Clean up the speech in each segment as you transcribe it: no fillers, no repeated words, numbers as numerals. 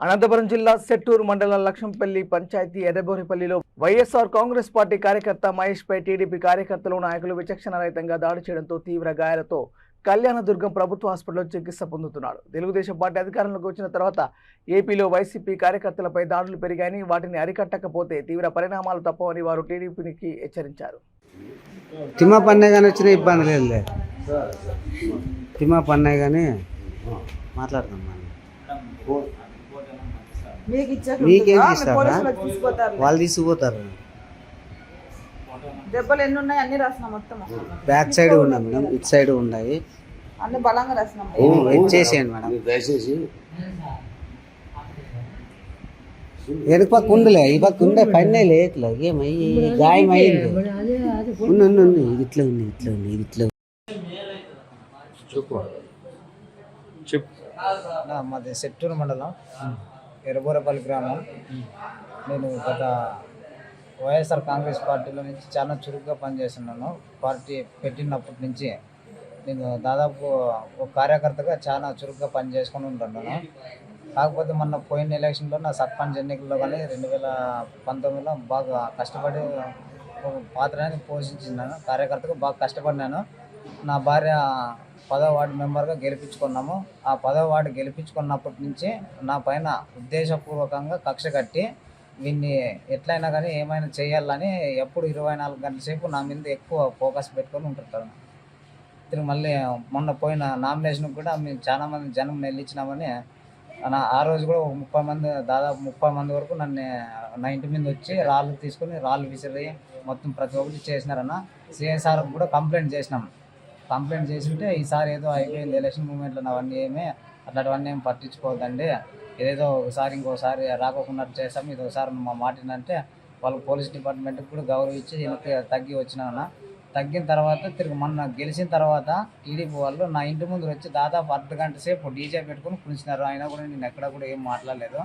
అనంతపురం జిల్లా సెట్టూరు మండలం లక్ష్మంపల్లి పంచాయతీ ఎర్రబోరిపల్లిలో వైఎస్ఆర్ కాంగ్రెస్ పార్టీ కార్యకర్త మహేష్ పై టీడీపీ కార్యకర్తలు నాయకులు విచక్షణరహితంగా దాడి చేయడంతో తీవ్ర గాయాలతో కళ్యాణదుర్గం ప్రభుత్వ హాస్పిటల్లో చికిత్స పొందుతున్నాడు. తెలుగుదేశం పార్టీ అధికారంలోకి వచ్చిన తర్వాత ఏపీలో వైసీపీ కార్యకర్తలపై దాడులు పెరిగాయని, వాటిని అరికట్టకపోతే తీవ్ర పరిణామాలు తప్పవని వారు టీడీపీకి హెచ్చరించారు. తిమ్మ పన్నయ్య వచ్చిన ఇబ్బంది లేదు. తిమ్మ పన్నయ్య కానీ మాట్లాడుతున్నాం. మీకేం ఇస్తారా? వాళ్ళు తీసుకుపోతారు. దెబ్బలు ఎన్ని ఉన్నాయి అన్ని రాసినా మొత్తం. బ్యాక్ సైడ్ ఉన్నాయి మేడం, ఇటు సైడ్ ఉన్నాయి అన్ని బలంగా రాసినాం. ఇచ్చేసేయండి మేడం. దయచేసి వెనక పక్క ఉండలే, ఈ పక్క ఉండే పన్నే లేట్లా ఏమయ్యి గాయం అయింది. ఉంది ఇట్లా ఉంది, ఇట్లా ఉంది, ఇది ఇట్లా. మాది సెట్టూరు మండలం ఎర్రబోరపల్లి గ్రామం. నేను గత వైఎస్ఆర్ కాంగ్రెస్ పార్టీలో నుంచి చాలా చురుగ్గా పనిచేస్తున్నాను. పార్టీ పెట్టినప్పటి నుంచి నేను దాదాపు ఒక కార్యకర్తగా చాలా చురుగ్గా పనిచేసుకొని ఉంటున్నాను. కాకపోతే మొన్న పోయిన ఎలక్షన్లో నా సర్పంచ్ ఎన్నికల్లో కానీ 2019లో బాగా కష్టపడి పాత్ర అనేది పోషించినాను. కార్యకర్తగా బాగా కష్టపడినాను. నా భార్య 10వ వార్డు మెంబర్గా గెలిపించుకున్నాము. ఆ 10వ వార్డు గెలిపించుకున్నప్పటి నుంచి నా పైన ఉద్దేశపూర్వకంగా కక్ష కట్టి వీన్ని ఎట్లయినా కానీ ఏమైనా చేయాలని ఎప్పుడు 24 గంటల సేపు నా మీద ఎక్కువ ఫోకస్ పెట్టుకొని ఉంటుంటారు. తిరిగి మళ్ళీ మొన్న పోయిన నామినేషన్కి కూడా మేము చాలామంది జనం నెల్లించినామని ఆ రోజు కూడా 30 మంది, దాదాపు 30 మంది వరకు నా ఇంటి మీద వచ్చి రాళ్ళు తీసుకొని రాళ్ళు విసిరి మొత్తం ప్రతి ఒక్కటి చేసినారన్న. సిఎస్ఆర్ కూడా కంప్లైంట్ చేసినాం. కంప్లైంట్ చేసింటే ఈసారి ఏదో అయిపోయింది ఎలక్షన్ మూమెంట్లో అవన్నీ అట్లాంటివన్నీ ఏమి పట్టించుకోవద్దండి, ఏదేదో ఇంకోసారి రాకోకుండా చేస్తాం, ఇది ఒకసారి మా మాటినంటే వాళ్ళు పోలీస్ డిపార్ట్మెంట్కి కూడా గౌరవించి వెనక్కి తగ్గి వచ్చినా. తగ్గిన తర్వాత తిరిగి మొన్న గెలిచిన తర్వాత టీడీపీ వాళ్ళు నా ఇంటి ముందు వచ్చి దాదాపు 1/2 గంట సేపు డీజే పెట్టుకుని కురిచినారు. అయినా కూడా నేను ఎక్కడ కూడా ఏం మాట్లాడలేదు.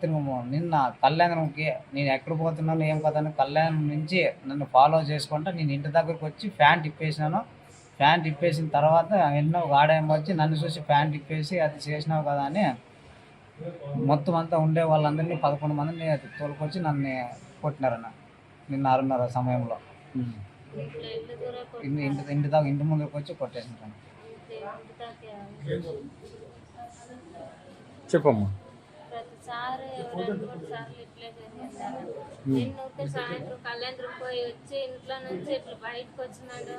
తిరుగు నిన్న కళ్యాణంకి నేను ఎక్కడ పోతున్నాను ఏం కథను కళ్యాణం నుంచి నన్ను ఫాలో చేసుకుంటా నేను ఇంటి దగ్గరకు వచ్చి ఫ్యాన్ తిప్పేసినాను. ఫ్యాన్ తిప్పేసిన తర్వాత ఎన్నో ఆడాయం వచ్చి నన్ను చూసి ఫ్యాన్ తిప్పేసి అది చేసినావు కదా అని మొత్తం అంతా ఉండే వాళ్ళందరినీ 11 మందిని తోలుకొచ్చి నన్ను కొట్టినారన్న నిన్న 6:30 సమయంలో. ఇంటి ముందుకు వచ్చి కొట్టేసినాను. చెప్పమ్మా. ప్రతిసారి 2-3 సార్లు ఇట్లే చేసేసారు. నిన్న సాయంత్రం కళ్యాణం పోయి వచ్చి ఇంట్లో నుంచి ఇట్లా బయటకు వచ్చినాడు.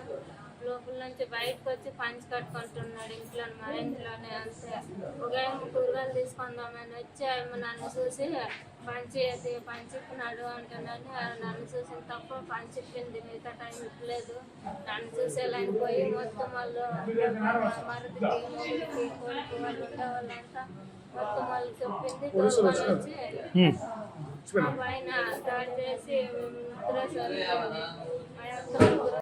లోపల నుంచి బయటకు వచ్చి పంచి కట్టుకుంటున్నాడు ఇంట్లో, మా ఇంట్లోనే. అంతే ఒక కూరగాయలు తీసుకుందామని వచ్చి ఆయన నన్ను చూసి పంచిప్పినాడు అంటున్నాను. నన్ను చూసిన తప్ప పంచిప్పింది, మిగతా టైం ఇప్పలేదు. నన్ను చూసేలాని పోయి మొత్తం వాళ్ళు మరుదికి మొగుడికి కోడికి వాళ్ళు ఉండే వాళ్ళంతా మొత్తం వాళ్ళు చెప్పింది తోలుకొని వచ్చి పైన స్టార్ట్ చేసి ముద్ర